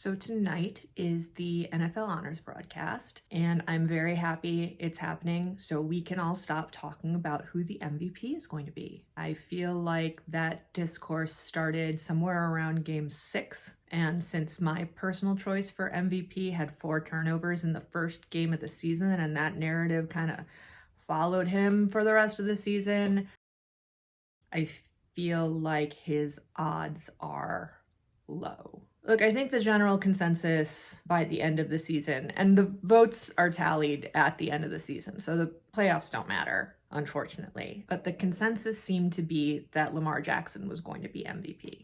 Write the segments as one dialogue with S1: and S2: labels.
S1: So tonight is the NFL Honors broadcast, and I'm very happy it's happening so we can all stop talking about who the MVP is going to be. I feel like that discourse started somewhere around game 6, and since my personal choice for MVP had 4 turnovers in the first game of the season, and that narrative kind of followed him for the rest of the season, I feel like his odds are low. Look, I think the general consensus by the end of the season, and the votes are tallied at the end of the season, so the playoffs don't matter, unfortunately, but the consensus seemed to be that Lamar Jackson was going to be MVP.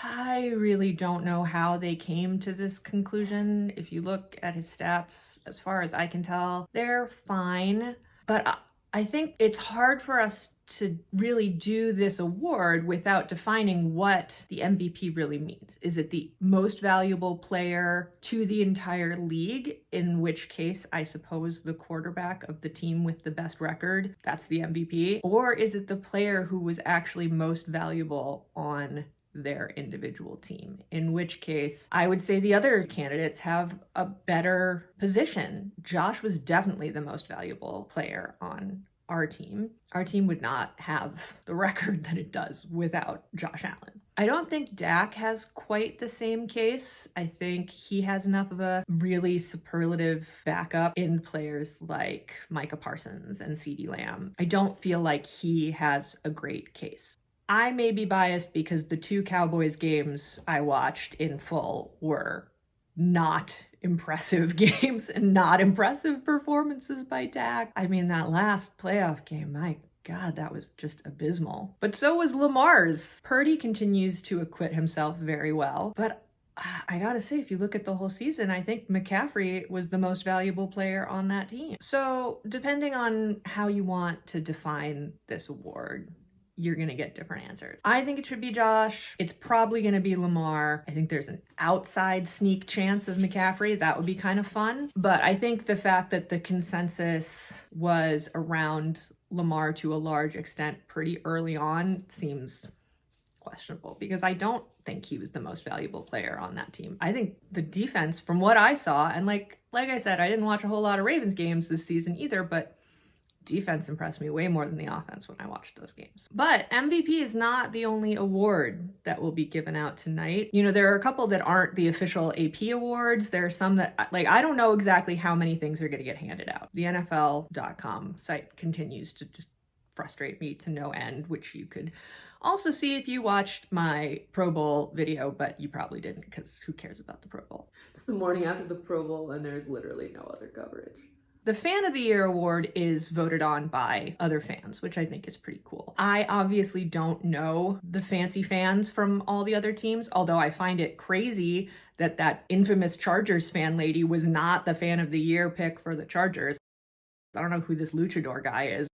S1: I really don't know how they came to this conclusion. If you look at his stats, as far as I can tell, they're fine, but I think it's hard for us to really do this award without defining what the MVP really means. Is it the most valuable player to the entire league? In which case, I suppose the quarterback of the team with the best record, that's the MVP. Or is it the player who was actually most valuable on their individual team? In which case, I would say the other candidates have a better position. Josh was definitely the most valuable player on our team. Our team would not have the record that it does without Josh Allen. I don't think Dak has quite the same case. I think he has enough of a really superlative backup in players like Micah Parsons and CeeDee Lamb. I don't feel like he has a great case. I may be biased because the 2 Cowboys games I watched in full were not impressive games and not impressive performances by Dak. I mean, that last playoff game, my God, that was just abysmal. But so was Lamar's. Purdy continues to acquit himself very well, but I gotta say, if you look at the whole season, I think McCaffrey was the most valuable player on that team. So depending on how you want to define this award, you're going to get different answers. I think it should be Josh. It's probably going to be Lamar. I think there's an outside sneak chance of McCaffrey. That would be kind of fun. But I think the fact that the consensus was around Lamar to a large extent pretty early on seems questionable, because I don't think he was the most valuable player on that team. I think the defense, from what I saw, and like I said, I didn't watch a whole lot of Ravens games this season either, but defense impressed me way more than the offense when I watched those games. But MVP is not the only award that will be given out tonight. You know, there are a couple that aren't the official AP awards. There are some that, like, I don't know exactly how many things are going to get handed out. The NFL.com site continues to just frustrate me to no end, which you could also see if you watched my Pro Bowl video, but you probably didn't, because who cares about the Pro Bowl? It's the morning after the Pro Bowl and there's literally no other coverage. The Fan of the Year award is voted on by other fans, which I think is pretty cool. I obviously don't know the fancy fans from all the other teams, although I find it crazy that that infamous Chargers fan lady was not the Fan of the Year pick for the Chargers. I don't know who this luchador guy is,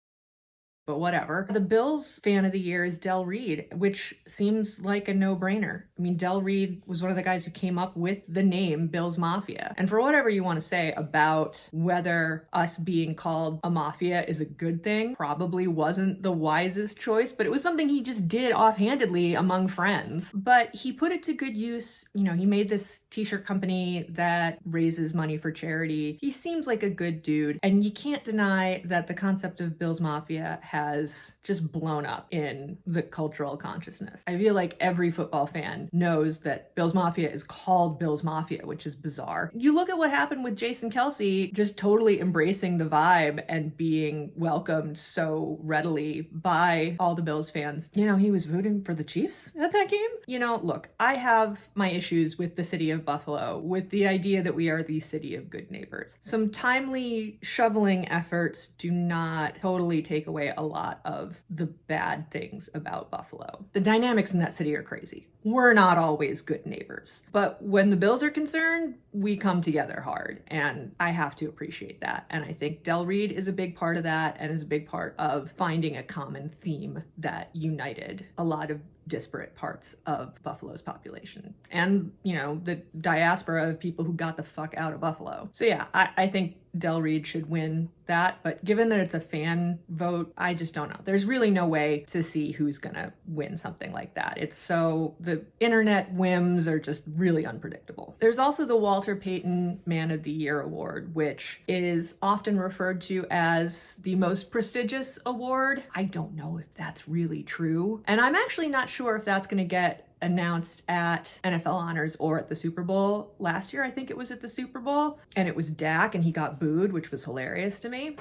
S1: but whatever. The Bills Fan of the Year is Del Reed, which seems like a no-brainer. I mean, Del Reed was one of the guys who came up with the name Bills Mafia. And for whatever you want to say about whether us being called a mafia is a good thing, probably wasn't the wisest choice, but it was something he just did offhandedly among friends. But he put it to good use. You know, he made this t-shirt company that raises money for charity. He seems like a good dude, and you can't deny that the concept of Bills Mafia has just blown up in the cultural consciousness. I feel like every football fan knows that Bills Mafia is called Bills Mafia, which is bizarre. You look at what happened with Jason Kelce just totally embracing the vibe and being welcomed so readily by all the Bills fans. You know, he was rooting for the Chiefs at that game. You know, look, I have my issues with the city of Buffalo, with the idea that we are the city of good neighbors. Some timely shoveling efforts do not totally take away a lot of the bad things about Buffalo. The dynamics in that city are crazy. We're not always good neighbors, but when the Bills are concerned, we come together hard, and I have to appreciate that. And I think Del Reed is a big part of that, and is a big part of finding a common theme that united a lot of disparate parts of Buffalo's population and, you know, the diaspora of people who got the fuck out of Buffalo. So yeah, I think Del Reed should win that, but given that it's a fan vote, I just don't know. There's really no way to see who's gonna win something like that. It's so, the internet whims are just really unpredictable. There's also the Walter Payton Man of the Year award, which is often referred to as the most prestigious award. I don't know if that's really true. And I'm actually not sure if that's gonna get announced at NFL Honors or at the Super Bowl. Last year, I think it was at the Super Bowl, and it was Dak, and he got booed, which was hilarious to me.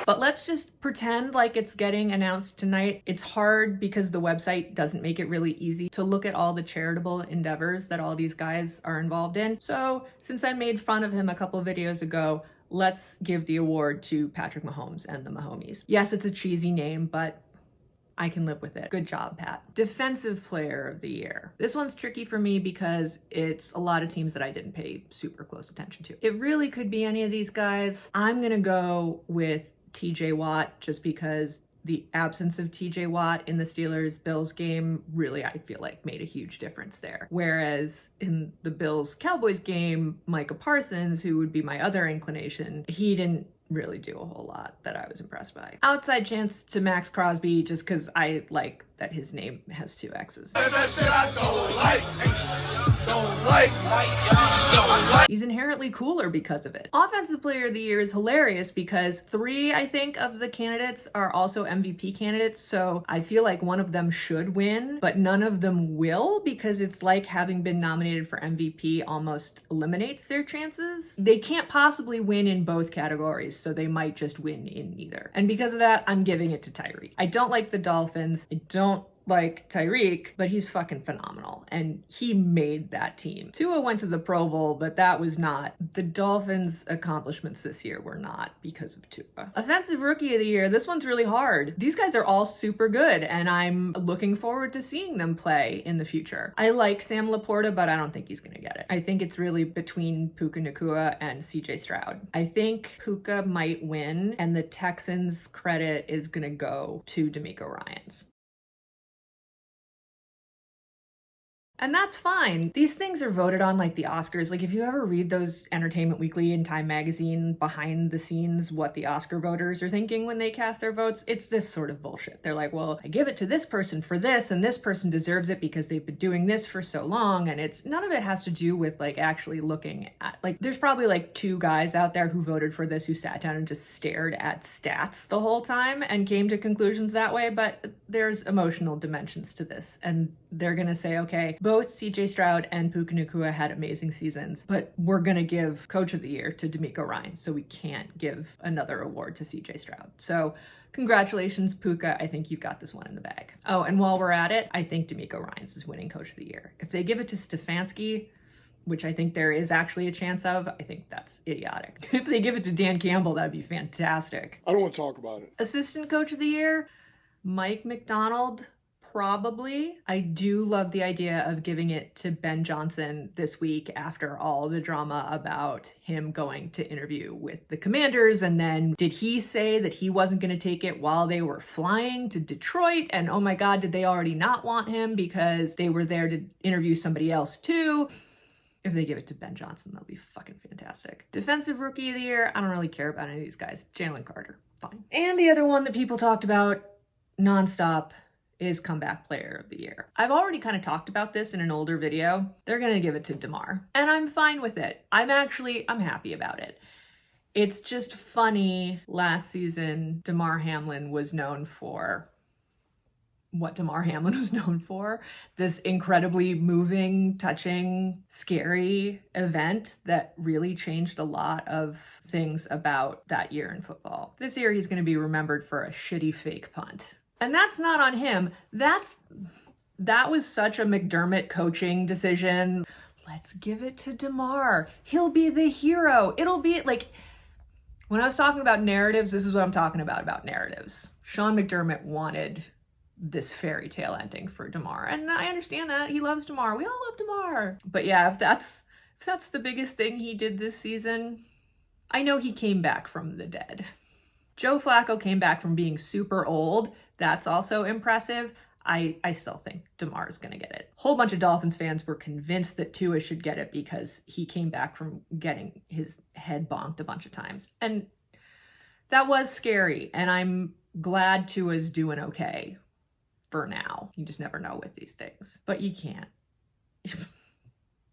S1: But let's just pretend like it's getting announced tonight. It's hard because the website doesn't make it really easy to look at all the charitable endeavors that all these guys are involved in. So since I made fun of him a couple videos ago, let's give the award to Patrick Mahomes and the Mahomies. Yes, it's a cheesy name, but I can live with it. Good job, Pat. Defensive Player of the Year. This one's tricky for me because it's a lot of teams that I didn't pay super close attention to. It really could be any of these guys. I'm gonna go with TJ Watt just because the absence of TJ Watt in the Steelers-Bills game really, I feel like, made a huge difference there. Whereas in the Bills-Cowboys game, Micah Parsons, who would be my other inclination, he didn't really do a whole lot that I was impressed by. Outside chance to Max Crosby just because I like that his name has 2 X's. He's inherently cooler because of it. Offensive Player of the Year is hilarious because 3, I think, of the candidates are also MVP candidates, so I feel like one of them should win, but none of them will because it's like having been nominated for MVP almost eliminates their chances. They can't possibly win in both categories, so they might just win in neither. And because of that, I'm giving it to Tyreek. I don't like the Dolphins. I don't like Tyreek, but he's fucking phenomenal, and he made that team. Tua went to the Pro Bowl, but that was not. The Dolphins' accomplishments this year were not because of Tua. Offensive Rookie of the Year, this one's really hard. These guys are all super good, and I'm looking forward to seeing them play in the future. I like Sam Laporta, but I don't think he's gonna get it. I think it's really between Puka Nacua and CJ Stroud. I think Puka might win, and the Texans' credit is gonna go to D'Amico Ryans. And that's fine. These things are voted on like the Oscars. Like if you ever read those Entertainment Weekly and Time Magazine behind the scenes, what the Oscar voters are thinking when they cast their votes, it's this sort of bullshit. They're like, well, I give it to this person for this, and this person deserves it because they've been doing this for so long. And it's, none of it has to do with like actually looking at, like there's probably like 2 guys out there who voted for this who sat down and just stared at stats the whole time and came to conclusions that way. But there's emotional dimensions to this, and they're gonna say, okay, both CJ Stroud and Puka Nacua had amazing seasons, but we're gonna give Coach of the Year to D'Amico Ryans, so we can't give another award to CJ Stroud. So congratulations, Puka. I think you got this one in the bag. Oh, and while we're at it, I think D'Amico Ryans is winning Coach of the Year. If they give it to Stefanski, which I think there is actually a chance of, I think that's idiotic. If they give it to Dan Campbell, that'd be fantastic.
S2: I don't want to talk about it.
S1: Assistant Coach of the Year, Mike McDonald. Probably. I do love the idea of giving it to Ben Johnson this week after all the drama about him going to interview with the Commanders. And then did he say that he wasn't going to take it while they were flying to Detroit? And oh my God, did they already not want him because they were there to interview somebody else too? If they give it to Ben Johnson, that'll be fucking fantastic. Defensive Rookie of the Year, I don't really care about any of these guys. Jalen Carter, fine. And the other one that people talked about nonstop is Comeback Player of the Year. I've already kind of talked about this in an older video. They're gonna give it to DeMar, and I'm fine with it. I'm happy about it. It's just funny, last season, DeMar Hamlin was known for what DeMar Hamlin was known for, this incredibly moving, touching, scary event that really changed a lot of things about that year in football. This year, he's gonna be remembered for a shitty fake punt. And that's not on him. That was such a McDermott coaching decision. Let's give it to DeMar. He'll be the hero. It'll be like, when I was talking about narratives, this is what I'm talking about narratives. Sean McDermott wanted this fairy tale ending for DeMar. And I understand that. He loves DeMar. We all love DeMar. But yeah, if that's the biggest thing he did this season, I know he came back from the dead. Joe Flacco came back from being super old That's also impressive. I still think DeMar's gonna get it. A whole bunch of Dolphins fans were convinced that Tua should get it because he came back from getting his head bonked a bunch of times. And that was scary, and I'm glad Tua's doing okay for now. You just never know with these things. But you can't.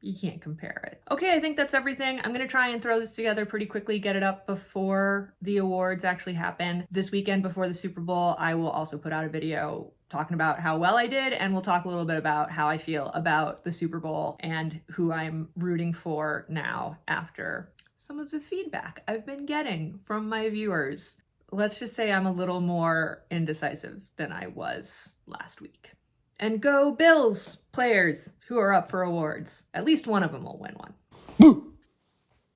S1: You can't compare it. Okay, I think that's everything. I'm gonna try and throw this together pretty quickly, get it up before the awards actually happen. This weekend before the Super Bowl, I will also put out a video talking about how well I did, and we'll talk a little bit about how I feel about the Super Bowl and who I'm rooting for now after some of the feedback I've been getting from my viewers. Let's just say I'm a little more indecisive than I was last week. And go Bills players who are up for awards. At least one of them will win one.